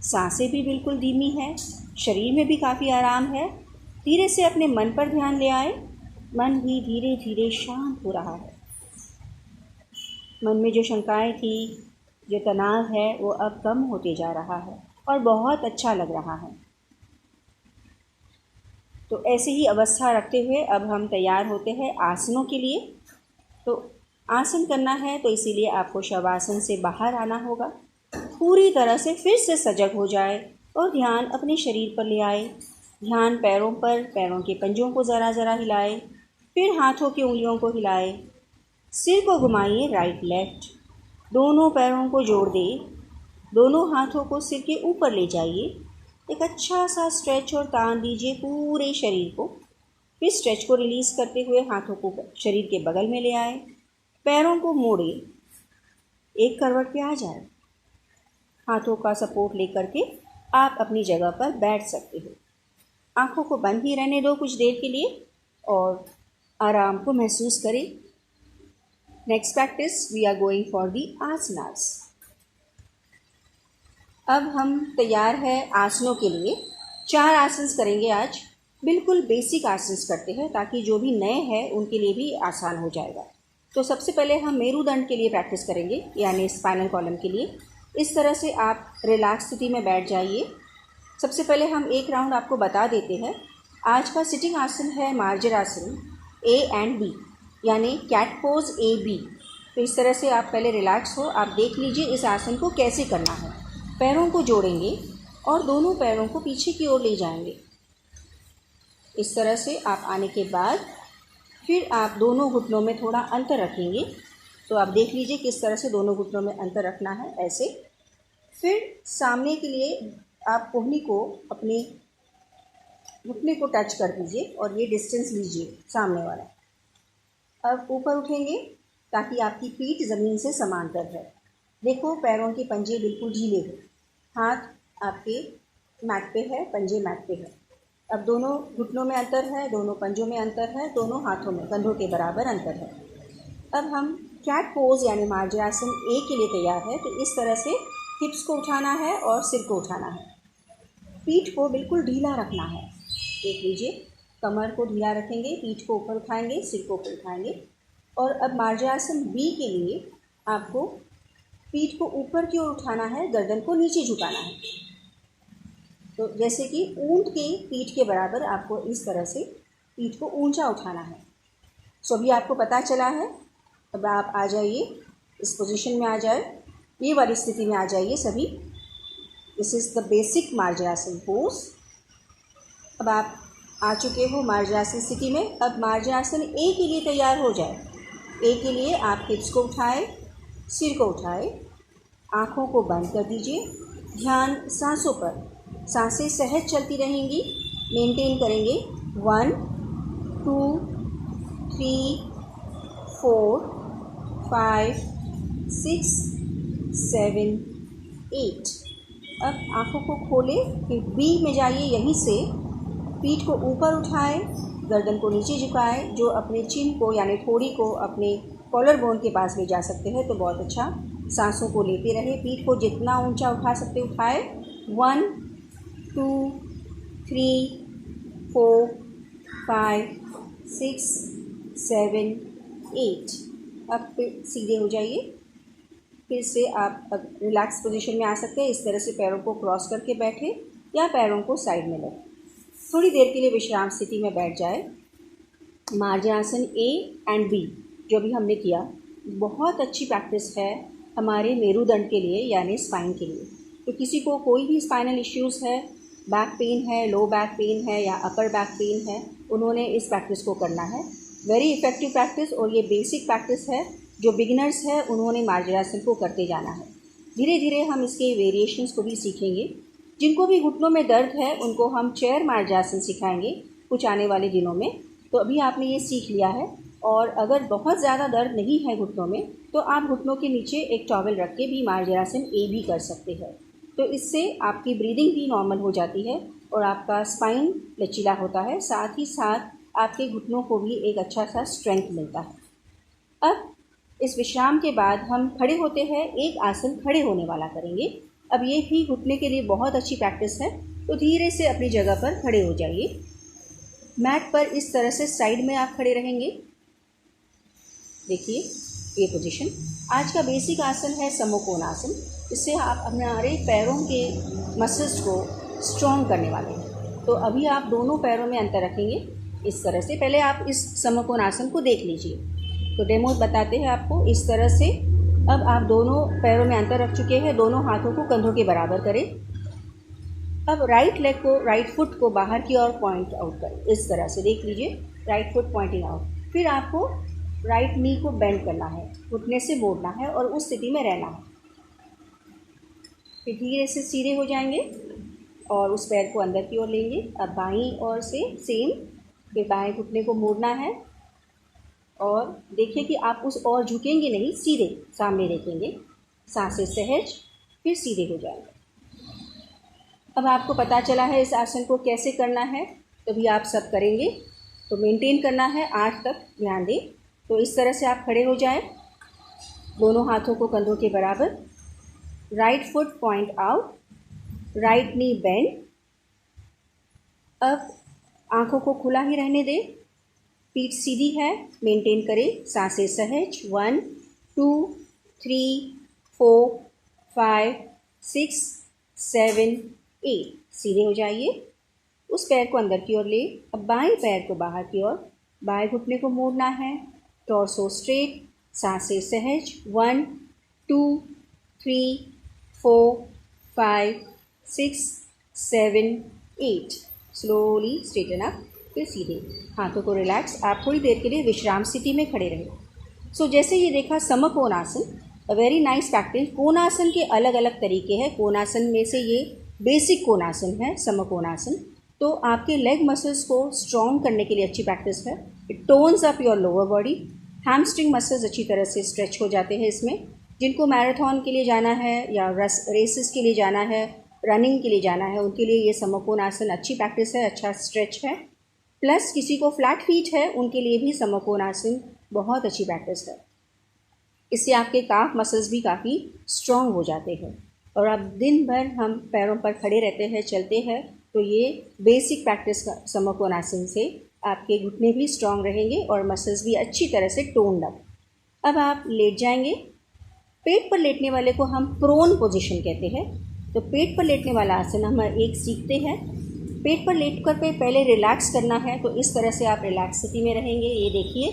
सांसें भी बिल्कुल धीमी है, शरीर में भी काफ़ी आराम है। धीरे से अपने मन पर ध्यान ले आए। मन भी धीरे धीरे शांत हो रहा है। मन में जो शंकाएं थी, जो तनाव है, वो अब कम होते जा रहा है और बहुत अच्छा लग रहा है। तो ऐसे ही अवस्था रखते हुए अब हम तैयार होते हैं आसनों के लिए। तो आसन करना है तो इसीलिए आपको शवासन से बाहर आना होगा। पूरी तरह से फिर से सजग हो जाए और ध्यान अपने शरीर पर ले आए। ध्यान पैरों पर, पैरों के पंजों को ज़रा ज़रा हिलाए, फिर हाथों की उंगलियों को हिलाए। सिर को घुमाइए राइट लेफ्ट, दोनों पैरों को जोड़ दे, दोनों हाथों को सिर के ऊपर ले जाइए। एक अच्छा सा स्ट्रेच और तान दीजिए पूरे शरीर को। फिर स्ट्रेच को रिलीज़ करते हुए हाथों को शरीर के बगल में ले आए, पैरों को मोड़े, एक करवट पे आ जाए। हाथों का सपोर्ट लेकर के आप अपनी जगह पर बैठ सकते हो। आँखों को बंद ही रहने दो कुछ देर के लिए और आराम को महसूस करें। Next practice we are going for the asanas. अब हम तैयार है आसनों के लिए। 4 आसन करेंगे आज। बिल्कुल बेसिक आसन करते हैं ताकि जो भी नए हैं उनके लिए भी आसान हो जाएगा। तो सबसे पहले हम मेरुदंड के लिए प्रैक्टिस करेंगे, यानी स्पाइनल कॉलम के लिए। इस तरह से आप रिलैक्स स्थिति में बैठ जाइए। सबसे पहले हम एक राउंड आपको बता देते हैं। आज का सिटिंग आसन है मार्जरासन A एंड B, यानी कैट पोज AB। तो इस तरह से आप पहले रिलैक्स हो। आप देख लीजिए इस आसन को कैसे करना है। पैरों को जोड़ेंगे और दोनों पैरों को पीछे की ओर ले जाएंगे। इस तरह से आप आने के बाद फिर आप दोनों घुटनों में थोड़ा अंतर रखेंगे। तो आप देख लीजिए किस तरह से दोनों घुटनों में अंतर रखना है, ऐसे। फिर सामने के लिए आप कोहनी को अपने घुटने को टच कर दीजिए और ये डिस्टेंस लीजिए सामने वाला। अब ऊपर उठेंगे ताकि आपकी पीठ ज़मीन से समांतर है। देखो पैरों के पंजे बिल्कुल ढीले हैं, हाथ आपके मैट पे है, पंजे मैट पे है। अब दोनों घुटनों में अंतर है, दोनों पंजों में अंतर है, दोनों हाथों में कंधों के बराबर अंतर है। अब हम कैट पोज यानी मार्जरासन A के लिए तैयार है। तो इस तरह से हिप्स को उठाना है और सिर को उठाना है। पीठ को बिल्कुल ढीला रखना है। देख लीजिए, कमर को ढीला रखेंगे, पीठ को ऊपर उठाएंगे, सिर को ऊपर उठाएंगे। और अब मार्जरासन B के लिए आपको पीठ को ऊपर की ओर उठाना है, गर्दन को नीचे झुकाना है। तो जैसे कि ऊंट के पीठ के बराबर आपको इस तरह से पीठ को ऊंचा उठाना है। सो अभी आपको पता चला है। अब आप आ जाइए, इस पोजीशन में आ जाए, ये वाली स्थिति में आ जाइए सभी। This is the basic marjarasana pose. अब आप आ चुके हो मार्जरासन स्थिति में। अब मार्जरासन A के लिए तैयार हो जाए। A के लिए आप हिप्स को उठाए, सिर को उठाए, आँखों को बंद कर दीजिए। ध्यान सांसों पर, सांसें सहज चलती रहेंगी, मेंटेन करेंगे। 1 2 3 4 5 6 7 8। अब आँखों को खोले, फिर B में जाइए। यहीं से पीठ को ऊपर उठाए, गर्दन को नीचे झुकाए। जो अपने चिन को यानी ठोड़ी को अपने कॉलर बोन के पास ले जा सकते हैं तो बहुत अच्छा। सांसों को लेते रहे, पीठ को जितना ऊंचा उठा सकते उठाए। 1 2 3 4 5 6 7 8। अब फिर सीधे हो जाइए। फिर से आप अब रिलैक्स पोजीशन में आ सकते हैं। इस तरह से पैरों को क्रॉस करके बैठे या पैरों को साइड में रखें। थोड़ी देर के लिए विश्राम स्थिति में बैठ जाए। मार्जरासन A एंड B जो भी हमने किया, बहुत अच्छी प्रैक्टिस है हमारे मेरुदंड के लिए यानी स्पाइन के लिए। तो किसी को कोई भी स्पाइनल इश्यूज़ है, बैक पेन है, लो बैक पेन है या अपर बैक पेन है, उन्होंने इस प्रैक्टिस को करना है। वेरी इफ़ेक्टिव प्रैक्टिस और ये बेसिक प्रैक्टिस है। जो बिगिनर्स है उन्होंने मार्जरासन को करते जाना है। धीरे धीरे हम इसके वेरिएशंस को भी सीखेंगे। जिनको भी घुटनों में दर्द है उनको हम चेयर मार्जरासन सिखाएंगे कुछ आने वाले दिनों में। तो अभी आपने ये सीख लिया है। और अगर बहुत ज़्यादा दर्द नहीं है घुटनों में तो आप घुटनों के नीचे एक टॉवल रख के भी मार्जरासन A भी कर सकते हैं। तो इससे आपकी ब्रीदिंग भी नॉर्मल हो जाती है और आपका स्पाइन लचीला होता है। साथ ही साथ आपके घुटनों को भी एक अच्छा सा स्ट्रेंथ मिलता है। अब इस विश्राम के बाद हम खड़े होते हैं। एक आसन खड़े होने वाला करेंगे। अब ये भी घुटने के लिए बहुत अच्छी प्रैक्टिस है, तो धीरे से अपनी जगह पर खड़े हो जाइए। मैट पर इस तरह से साइड में आप खड़े रहेंगे। देखिए ये पोजीशन। आज का बेसिक आसन है समकोण आसन। इससे आप हमारे पैरों के मसल्स को स्ट्रॉन्ग करने वाले हैं। तो अभी आप दोनों पैरों में अंतर रखेंगे इस तरह से। पहले आप इस समकोण आसन को देख लीजिए। तो डेमो बताते हैं आपको इस तरह से। अब आप दोनों पैरों में अंतर रख चुके हैं। दोनों हाथों को कंधों के बराबर करें। अब राइट लेग को, राइट फुट को बाहर की ओर पॉइंट आउट करें इस तरह से। देख लीजिए, राइट फुट पॉइंटिंग आउट। फिर आपको राइट नी को बेंड करना है, घुटने से मोड़ना है और उस स्थिति में रहना है। फिर धीरे से सीधे हो जाएंगे और उस पैर को अंदर की ओर लेंगे। अब बाईं ओर से सेम, फिर बाएं घुटने को मोड़ना है और देखिए कि आप उस ओर झुकेंगे नहीं, सीधे सामने देखेंगे। सांसें सहज, फिर सीधे हो जाएंगे। अब आपको पता चला है इस आसन को कैसे करना है, तो भी आप सब करेंगे। तो मेंटेन करना है 8 तक, ध्यान दें। तो इस तरह से आप खड़े हो जाएं, दोनों हाथों को कंधों के बराबर, right foot point out, right knee bend. अब आंखों को खुला ही रहने दें, पीठ सीधी है, मेंटेन करें। सांसें सहज। 1 2 3 4 5 6 7 8। सीधे हो जाइए। उस पैर को अंदर की ओर ले। अब बाएं पैर को बाहर की ओर, बाएं घुटने को मोड़ना है, टॉर्सो स्ट्रेट, सांसें सहज। 1 2 3 4 5 6 7 8। स्लोली स्ट्रेटन अप, फिर सीधे। हाथों को रिलैक्स। आप थोड़ी देर के लिए विश्राम स्थिति में खड़े रहें। सो जैसे ये देखा समकोण आसन, अ वेरी नाइस प्रैक्टिस। कोणासन के अलग अलग तरीके हैं। कोणासन में से ये बेसिक कोणासन है, समकोणासन। तो आपके लेग मसल्स को स्ट्रॉन्ग करने के लिए अच्छी प्रैक्टिस है। It tones up your lower body. Hamstring muscles अच्छी तरह से स्ट्रेच हो जाते हैं इसमें। जिनको मैराथन के लिए जाना है या रेसेस के लिए जाना है, रनिंग के लिए जाना है, उनके लिए ये समकोण आसन अच्छी प्रैक्टिस है, अच्छा स्ट्रेच है। प्लस किसी को फ्लैट फीट है, उनके लिए भी समकोण आसन बहुत अच्छी प्रैक्टिस है। इससे आपके काफ मसल्स भी काफ़ी स्ट्रॉन्ग हो जाते हैं। और अब दिन भर हम पैरों पर खड़े रहते हैं, चलते हैं, तो ये बेसिक प्रैक्टिस समकोण आसन से आपके घुटने भी स्ट्रॉन्ग रहेंगे और मसल्स भी अच्छी तरह से टोन्ड अप। अब आप लेट जाएंगे। पेट पर लेटने वाले को हम प्रोन पोजीशन कहते हैं। तो पेट पर लेटने वाला आसन हम एक सीखते हैं। पेट पर लेट कर पे पहले रिलैक्स करना है। तो इस तरह से आप रिलैक्स स्थिति में रहेंगे। ये देखिए,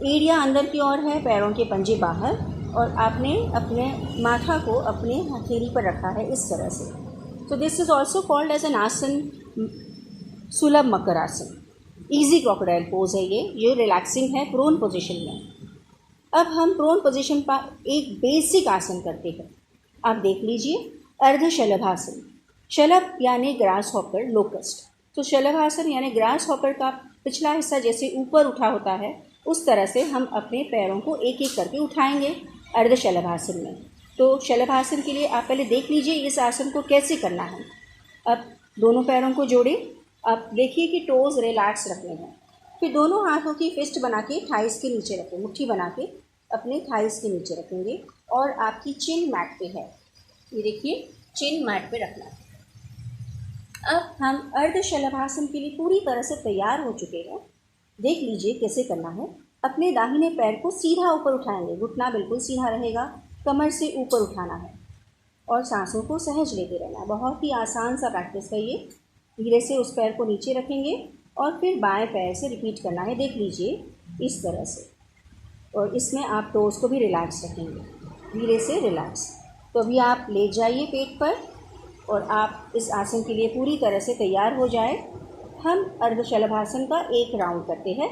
एड़ियाँ अंदर की ओर है, पैरों के पंजे बाहर, और आपने अपने माथा को अपने हथेली पर रखा है इस तरह से। तो this is also called as an asana sulabh मकर आसन। ईजी क्रोकोडाइल पोज है ये रिलैक्सिंग है प्रोन पोजीशन में। अब हम प्रोन पोजीशन पर एक बेसिक आसन करते हैं। आप देख लीजिए, अर्ध शलभासन। शलभ यानी ग्रास हॉपर, लोकस्ट। तो शलभासन यानी ग्रास हॉपर का पिछला हिस्सा जैसे ऊपर उठा होता है, उस तरह से हम अपने पैरों को एक एक करके उठाएंगे अर्ध शलभासन में। तो शलभासन के लिए आप पहले देख लीजिए इस आसन को कैसे करना है। अब दोनों पैरों को जोड़ें। अब देखिए कि टोज रिलैक्स रखने हैं। फिर दोनों हाथों की फिस्ट बना के थाइस के नीचे रखें, मुट्ठी बना के अपने थाइस के नीचे रखेंगे और आपकी चिन मैट पे है। ये देखिए, चिन मैट पे रखना है। अब हम अर्ध शलभासन के लिए पूरी तरह से तैयार हो चुके हैं। देख लीजिए कैसे करना है। अपने दाहिने पैर को सीधा ऊपर उठाएंगे, घुटना बिल्कुल सीधा रहेगा, कमर से ऊपर उठाना है और सांसों को सहज लेते रहना है। बहुत ही आसान सा प्रैक्टिस है ये। धीरे से उस पैर को नीचे रखेंगे और फिर बाएं पैर से रिपीट करना है। देख लीजिए इस तरह से, और इसमें आप टोस को भी रिलैक्स रखेंगे, धीरे से रिलैक्स। तो अभी आप लेट जाइए पेट पर और आप इस आसन के लिए पूरी तरह से तैयार हो जाए। हम अर्धशलभासन का एक राउंड करते हैं।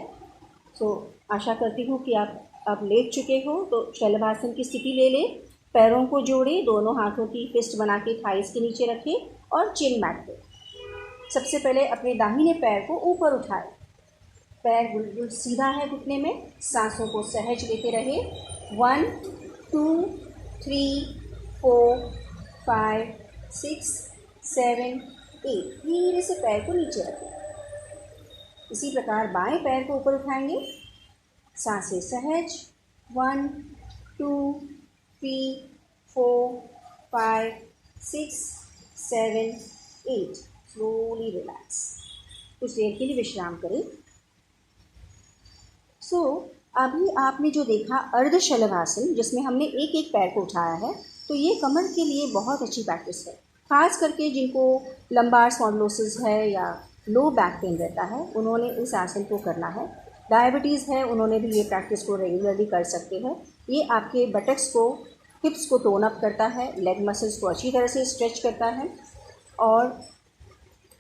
तो आशा करती हूँ कि आप लेट चुके हो। तो शलभासन की स्थिति ले लें, पैरों को जोड़ें, दोनों हाथों की फिस्ट बना के थाइस के नीचे रखें और चिन मैट पे। सबसे पहले अपने दाहिने पैर को ऊपर उठाएं, पैर बिल्कुल सीधा है घुटने में, सांसों को सहज लेते रहे। 1 2 3 4 5 6 7 8। धीरे से पैर को नीचे रखें। इसी प्रकार बाएं पैर को ऊपर उठाएंगे, सांसें सहज। 1 2 3 4 5, 6, 7, 8। स्लोली रिलैक्स, कुछ देर के लिए विश्राम करें। अभी आपने जो देखा अर्धशलभासन, जिसमें हमने एक एक पैर को उठाया है, तो ये कमर के लिए बहुत अच्छी प्रैक्टिस है। खास करके जिनको लंबार स्पॉन्डिलोसिस है या लो बैक पेन रहता है, उन्होंने इस आसन को करना है। डायबिटीज़ है, उन्होंने भी ये प्रैक्टिस को रेगुलरली कर सकते हैं। ये आपके बटक्स को, हिप्स को टोन अप करता है, लेग मसल्स को अच्छी तरह से स्ट्रेच करता है और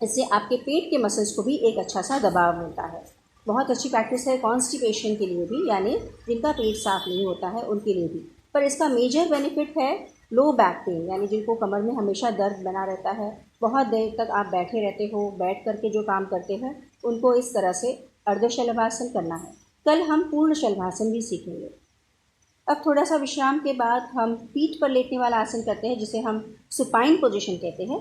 इससे आपके पेट के मसल्स को भी एक अच्छा सा दबाव मिलता है। बहुत अच्छी प्रैक्टिस है कॉन्स्टिपेशन के लिए भी, यानी जिनका पेट साफ नहीं होता है उनके लिए भी। पर इसका मेजर बेनिफिट है लो बैक पेन, यानी जिनको कमर में हमेशा दर्द बना रहता है, बहुत देर तक आप बैठे रहते हो, बैठ करके जो काम करते हैं, उनको इस तरह से अर्धशलभासन करना है। कल हम पूर्ण शलभासन भी सीखेंगे। अब थोड़ा सा विश्राम के बाद हम पीठ पर लेटने वाला आसन करते हैं, जिसे हम सुपाइन पोजीशन कहते हैं।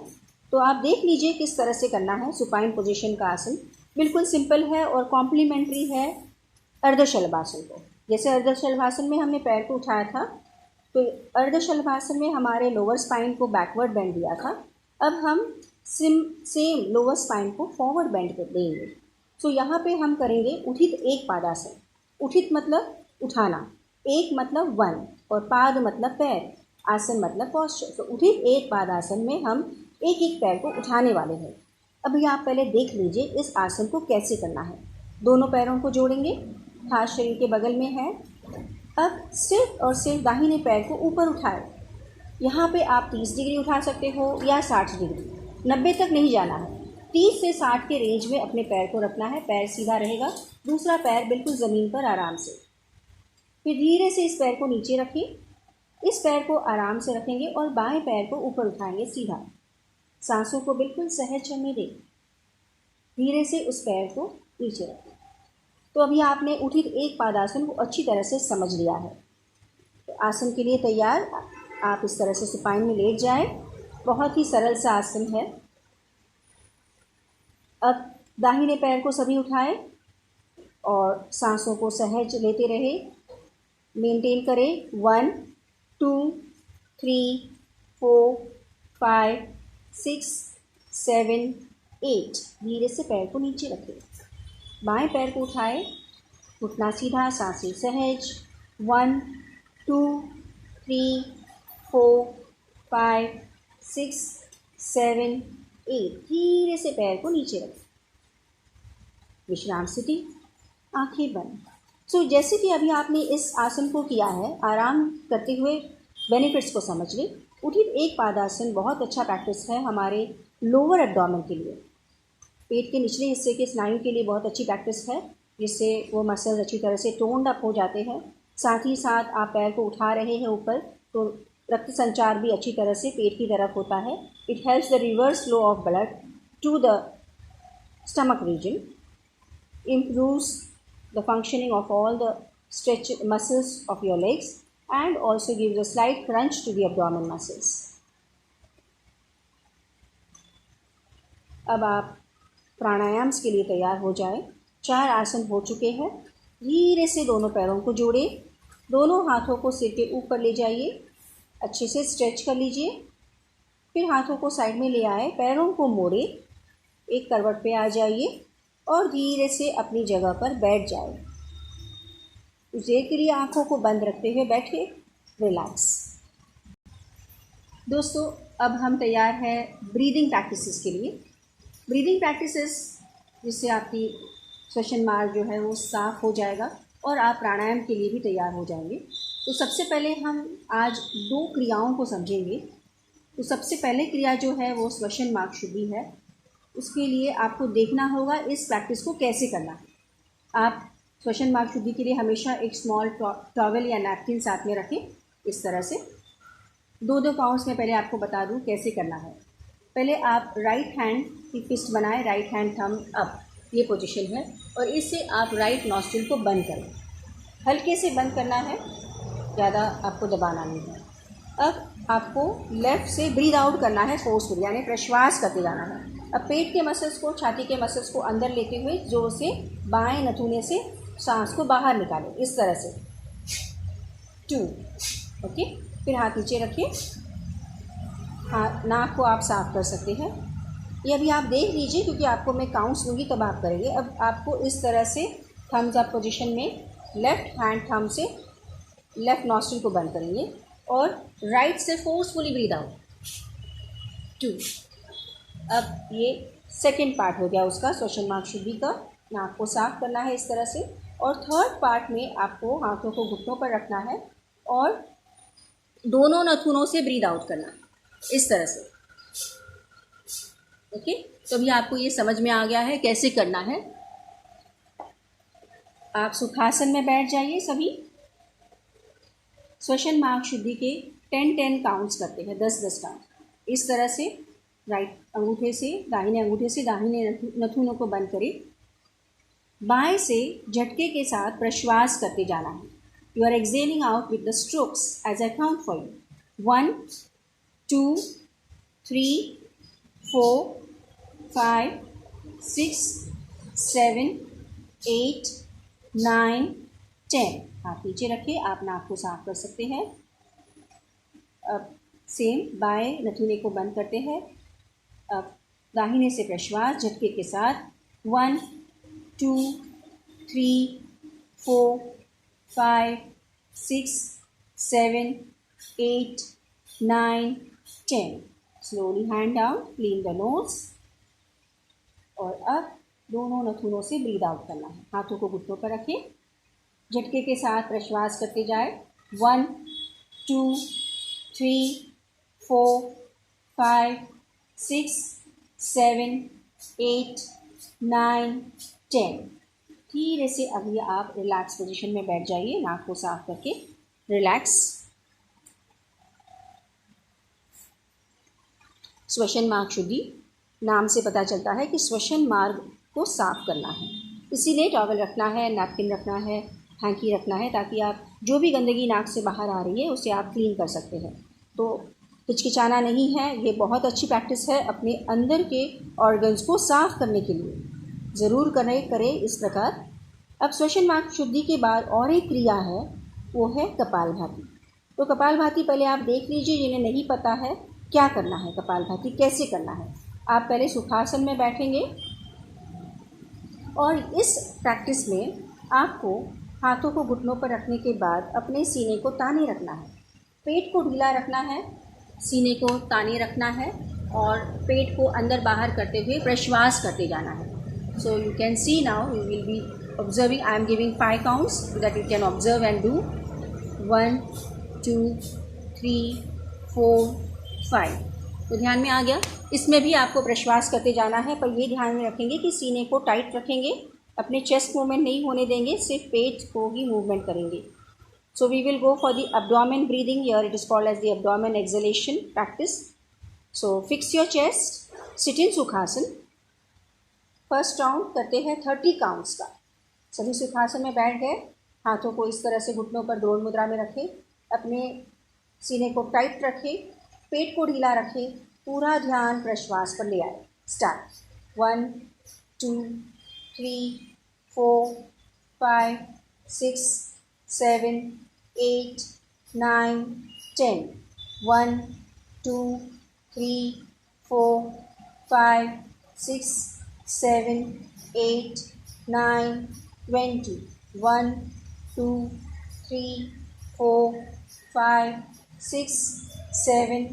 तो आप देख लीजिए किस तरह से करना है सुपाइन पोजीशन का आसन। बिल्कुल सिंपल है और कॉम्प्लीमेंट्री है अर्धशलभासन को। जैसे अर्धशलभासन में हमने पैर को उठाया था, तो अर्धशलभासन में हमारे लोअर स्पाइन को बैकवर्ड बेंड दिया था। अब हम सेम लोअर स्पाइन को फॉरवर्ड बेंड कर देंगे। सो यहाँ पे हम करेंगे उठित एक पादासन। उठित मतलब उठाना, एक मतलब वन और पाद मतलब पैर, आसन मतलब पॉस्चर। तो उठित एक पादासन में हम एक एक पैर को उठाने वाले हैं। अभी आप पहले देख लीजिए इस आसन को कैसे करना है। दोनों पैरों को जोड़ेंगे, हाथ शरीर के बगल में है। अब सिर्फ और सिर्फ दाहिने पैर को ऊपर उठाएं। यहाँ पे आप 30 डिग्री उठा सकते हो या 60 डिग्री, 90 तक नहीं जाना है। 30 से 60 के रेंज में अपने पैर को रखना है। पैर सीधा रहेगा, दूसरा पैर बिल्कुल ज़मीन पर आराम से। फिर धीरे से इस पैर को नीचे रखें, इस पैर को आराम से रखेंगे और बाएं पैर को ऊपर उठाएंगे सीधा। सांसों को बिल्कुल सहज चलने दें। धीरे से उस पैर को नीचे रखें। तो अभी आपने उठित एक पादासन को अच्छी तरह से समझ लिया है। तो आसन के लिए तैयार, आप इस तरह से सुपाइन में लेट जाएं। बहुत ही सरल सा आसन है। अब दाहिने पैर को सभी उठाएं और सांसों को सहज लेते रहे। मेंटेन करें 1, 2, 3, 4, 5, 6, 7, 8। धीरे से पैर को नीचे रखें। बाएं पैर को उठाएं, घुटना सीधा, सांसें सहज। 1, 2, 3, 4, 5, 6, 7, 8। धीरे से पैर को नीचे रखें। विश्राम स्थिति, आंखें बंद। जैसे कि अभी आपने इस आसन को किया है, आराम करते हुए बेनिफिट्स को समझ लें। उठित एक पादासन बहुत अच्छा प्रैक्टिस है हमारे लोअर एब्डोमेन के लिए। पेट के निचले हिस्से के स्नायु के लिए बहुत अच्छी प्रैक्टिस है, जिससे वो मसल्स अच्छी तरह से टोन्ड अप हो जाते हैं। साथ ही साथ आप पैर को उठा रहे हैं ऊपर, तो रक्त संचार भी अच्छी तरह से पेट की तरफ होता है। It helps the reverse flow of blood to the stomach region, improves the functioning of all the stretch muscles of your legs and also gives a slight crunch to the abdomen muscles. अब आप प्राणायाम के लिए तैयार हो जाएं। 4 आसन हो चुके हैं। धीरे से दोनों पैरों को जोड़े, दोनों हाथों को सिर के ऊपर ले जाइए, अच्छे से स्ट्रेच कर लीजिए। फिर हाथों को साइड में ले आए, पैरों को मोड़े, एक करवट पे आ जाइए और धीरे से अपनी जगह पर बैठ जाए। कुछ देर के लिए आंखों को बंद रखते हुए बैठे, रिलैक्स। दोस्तों, अब हम तैयार हैं ब्रीदिंग प्रैक्टिसेस के लिए। ब्रीदिंग प्रैक्टिसेस जिससे आपकी श्वसन मार्ग जो है वो साफ़ हो जाएगा और आप प्राणायाम के लिए भी तैयार हो जाएंगे। तो सबसे पहले हम आज 2 क्रियाओं को समझेंगे। तो सबसे पहले क्रिया जो है वो श्वसन मार्ग शुद्धि है। उसके लिए आपको देखना होगा इस प्रैक्टिस को कैसे करना है। आप श्वसन मार्ग शुद्धि के लिए हमेशा एक स्मॉल टॉवल या नैपकिन साथ में रखें, इस तरह से। 2-2 काउंट्स में पहले आपको बता दूं कैसे करना है। पहले आप राइट हैंड की फिस्ट बनाएं, राइट हैंड थंब अप, ये पोजीशन है, और इससे आप राइट नॉस्ट्रिल को बंद करें। हल्के से बंद करना है, ज़्यादा आपको दबाना नहीं है। अब आपको लेफ़्ट से ब्रीद आउट करना है फोर्सफुल, यानी प्रश्वास करते जाना है। अब पेट के मसल्स को, छाती के मसल्स को अंदर लेते हुए जोर से बाएं नथुने से सांस को बाहर निकालें, इस तरह से। 2, ओके। फिर हाथ नीचे रखिए। हाँ, नाक को आप साफ़ कर सकते हैं। ये अभी आप देख लीजिए, क्योंकि आपको मैं काउंट्स दूँगी तब आप करेंगे। अब आपको इस तरह से थम्स अप पोजीशन में लेफ़्ट हैंड थंब से लेफ़्ट नॉस्ट्रिल को बंद करेंगे और राइट से फोर्सफुली ब्रीद आउट। 2। अब ये सेकेंड पार्ट हो गया उसका, श्वसन मार्ग शुद्धि का। नाक को साफ़ करना है इस तरह से। और थर्ड पार्ट में आपको हाथों को घुटनों पर रखना है और दोनों नाखूनों से ब्रीद आउट करना है इस तरह से। ओके, तो अभी आपको ये समझ में आ गया है कैसे करना है। आप सुखासन में बैठ जाइए सभी। श्वसन मार्ग शुद्धि के 10-10 काउंट्स करते हैं, 10-10 काउंट। इस तरह से राइट अंगूठे से दाहिने नथुनों को बंद करें। बाएं से झटके के साथ प्रश्वास करते जाना है। You are exhaling out with the strokes as I count for you. 1 2 3 4 5 6 7 8 9 10। हाथ नीचे रखें, आप नाक को साफ कर सकते हैं। अब सेम बाएं नथुने को बंद करते हैं। अब दाहिने से प्रश्वास झटके के साथ 1 2 3 4 5 6 7 8 9 10। Slowly hand down, clean the nose. और अब दोनों नथुनों से ब्रीद आउट करना है। हाथों को घुटनों पर रखें, झटके के साथ प्रश्वास करते जाए। 1 2 3 4 5 6 7 8 9 10। धीरे से अभी आप रिलैक्स पोजीशन में बैठ जाइए, नाक को साफ करके रिलैक्स। श्वसन मार्ग शुद्धि नाम से पता चलता है कि श्वसन मार्ग को साफ करना है, इसीलिए टॉवल रखना है, नैपकिन रखना है, हैंकी रखना है, ताकि आप जो भी गंदगी नाक से बाहर आ रही है उसे आप क्लीन कर सकते हैं। तो हिचकिचाना नहीं है, ये बहुत अच्छी प्रैक्टिस है अपने अंदर के ऑर्गन्स को साफ करने के लिए। ज़रूर करें इस प्रकार। अब श्वसन मार्ग शुद्धि के बाद और एक क्रिया है, वो है कपालभाति। तो कपालभाति पहले आप देख लीजिए, जिन्हें नहीं पता है क्या करना है, कपालभाति कैसे करना है। आप पहले सुखासन में बैठेंगे और इस प्रैक्टिस में आपको हाथों को घुटनों पर रखने के बाद अपने सीने को ताने रखना है, पेट को ढीला रखना है, सीने को ताने रखना है और पेट को अंदर बाहर करते हुए प्रश्वास करते जाना है। So you can C now, you will be observing. I am giving 5 counts that you can observe and do. 1 2 3 4 5। तो ध्यान में आ गया। इसमें भी आपको प्रश्वास करते जाना है, पर ये ध्यान में रखेंगे कि सीने को टाइट रखेंगे, अपने चेस्ट मूवमेंट नहीं होने देंगे, सिर्फ पेट को ही मूवमेंट करेंगे। So we will go for the abdomen breathing. Here it is called as the abdomen exhalation practice. So fix your chest, sit in Sukhasan. First round करते हैं 30 काउंट्स का। सभी सुखासन में बैठ गए, हाथों को इस तरह से घुटनों पर द्रोण मुद्रा में रखें, अपने सीने को टाइट रखें, पेट को ढीला रखें, पूरा ध्यान प्रश्वास पर ले आए। स्टार्ट। 1 2 3 4 5 6 7 8 9 10। 1 2 3 4 5 6 7 8 9 20। 1 2 3 4 5 6 7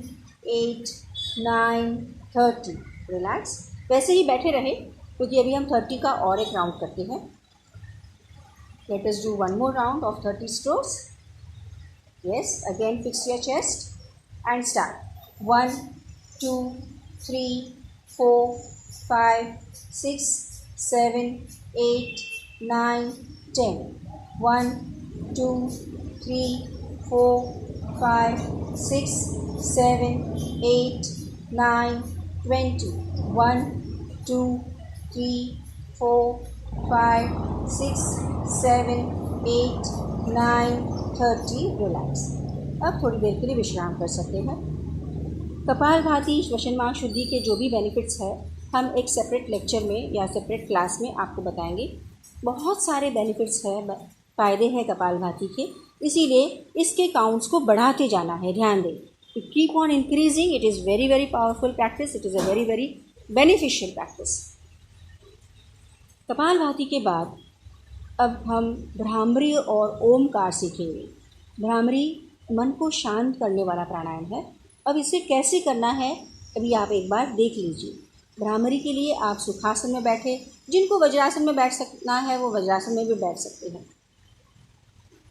8 9 30। रिलैक्स। वैसे ही बैठे रहे, क्योंकि अभी हम 30 का और एक राउंड करते हैं। Let us do one more round of 30 strokes. Yes, again fix your chest and start. 1 2 3 4 5 6 7 8 9 10। 1 2 3 4 5 6 7 8 9 20। 1 2 3 4 5 6 7 8 9 30। Relax. अब थोड़ी देर के लिए विश्राम कर सकते हैं। कपालभाति श्वसन मार्ग शुद्धि के जो भी बेनिफिट्स है, हम एक सेपरेट लेक्चर में या सेपरेट क्लास में आपको बताएंगे। बहुत सारे बेनिफिट्स है, फ़ायदे हैं कपालभाति के, इसीलिए इसके काउंट्स को बढ़ाते जाना है। ध्यान दें, to keep on increasing. It is very, very powerful practice. It is a very, very beneficial practice. Kapalbhati के बाद अब हम भ्रामरी और ओमकार सीखेंगे। भ्रामरी मन को शांत करने वाला प्राणायाम है। अब इसे कैसे करना है अभी आप एक बार देख लीजिए। भ्रामरी के लिए आप सुखासन में बैठे, जिनको वज्रासन में बैठ सकना है वो वज्रासन में भी बैठ सकते हैं।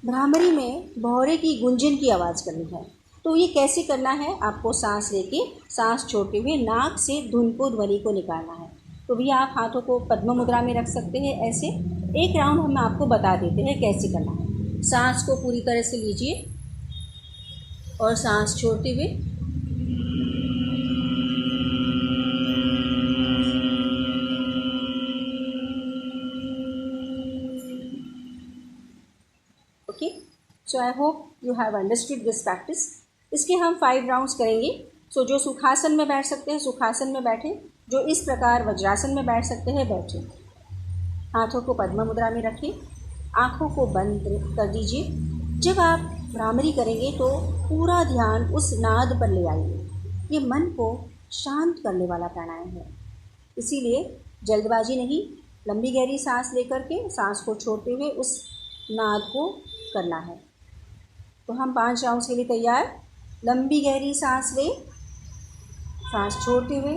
भ्रामरी में भौरे की गुंजन की आवाज़ करनी है। तो ये कैसे करना है, आपको सांस लेके सांस छोड़ते हुए नाक से धुन को, ध्वनि को निकालना है। तो भी आप हाथों को पद्म मुद्रा में रख सकते हैं। ऐसे एक राउंड हम आपको बता देते हैं कैसे करना है। सांस को पूरी तरह से लीजिए और सांस छोड़ते हुए okay. So I hope you have understood this practice. इसके हम 5 राउंड्स करेंगे। सो जो सुखासन में बैठ सकते हैं सुखासन में बैठे, जो इस प्रकार वज्रासन में बैठ सकते हैं बैठे। हाथों को पद्म मुद्रा में रखें, आँखों को बंद कर दीजिए। जब आप भ्रामरी करेंगे तो पूरा ध्यान उस नाद पर ले आइए। ये मन को शांत करने वाला प्राणायाम है, इसीलिए जल्दबाजी नहीं, लंबी गहरी सांस लेकर के सांस को छोड़ते हुए उस नाद को करना है। तो हम 5 राउंड्स के लिए तैयार। लंबी गहरी सांस लें, सांस छोड़ते हुए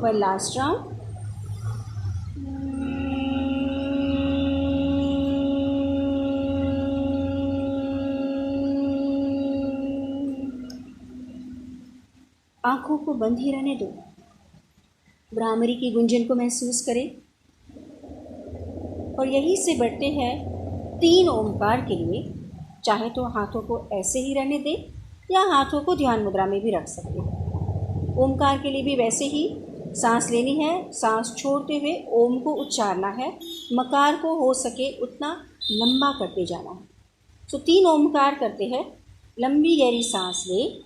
one last round. आँखों को बंद ही रहने दो, भ्रामरी की गुंजन को महसूस करें और यहीं से बढ़ते हैं 3 ओमकार के लिए। चाहे तो हाथों को ऐसे ही रहने दें या हाथों को ध्यान मुद्रा में भी रख सकते हैं। ओमकार के लिए भी वैसे ही सांस लेनी है, सांस छोड़ते हुए ओम को उच्चारना है, मकार को हो सके उतना लंबा करते जाना है। तो 3 ओमकार करते हैं। लंबी गहरी सांस लें,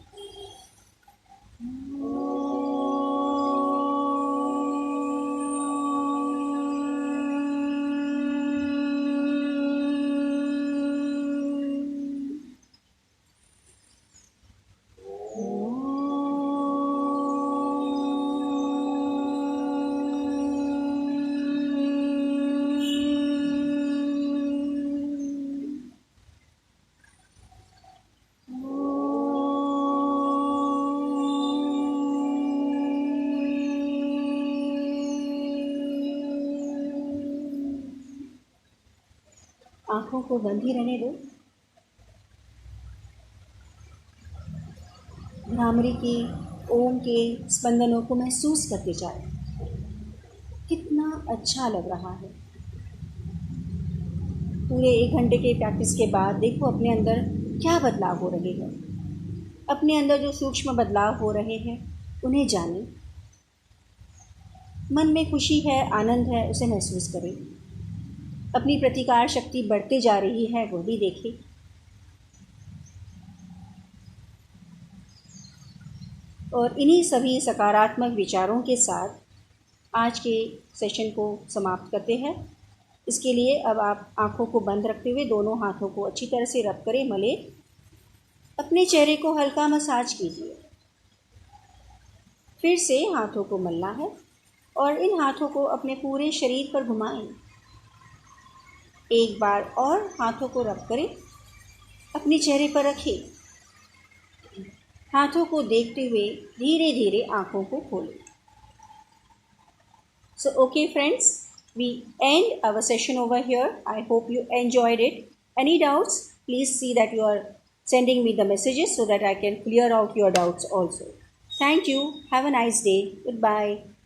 आँखों को बंद ही रहने दो। भ्रामरी के ओम के स्पंदनों को महसूस करते जाए। कितना अच्छा लग रहा है। पूरे 1 घंटे के प्रैक्टिस के बाद देखो अपने अंदर क्या बदलाव हो रहे हैं। अपने अंदर जो सूक्ष्म बदलाव हो रहे हैं उन्हें जानें। मन में खुशी है, आनंद है, उसे महसूस करें। अपनी प्रतिकार शक्ति बढ़ते जा रही है वो भी देखें। और इन्हीं सभी सकारात्मक विचारों के साथ आज के सेशन को समाप्त करते हैं। इसके लिए अब आप आँखों को बंद रखते हुए दोनों हाथों को अच्छी तरह से रब करें, मले। अपने चेहरे को हल्का मसाज कीजिए। फिर से हाथों को मलना है और इन हाथों को अपने पूरे शरीर पर घुमाएं। एक बार और हाथों को रब करें, अपने चेहरे पर रखें। हाथों को देखते हुए धीरे धीरे आँखों को खोलें. So, okay friends, we end our session over here. I hope you enjoyed it. Any doubts? Please see that you are sending me the messages so that I can clear out your doubts also. Thank you. Have a nice day. Goodbye.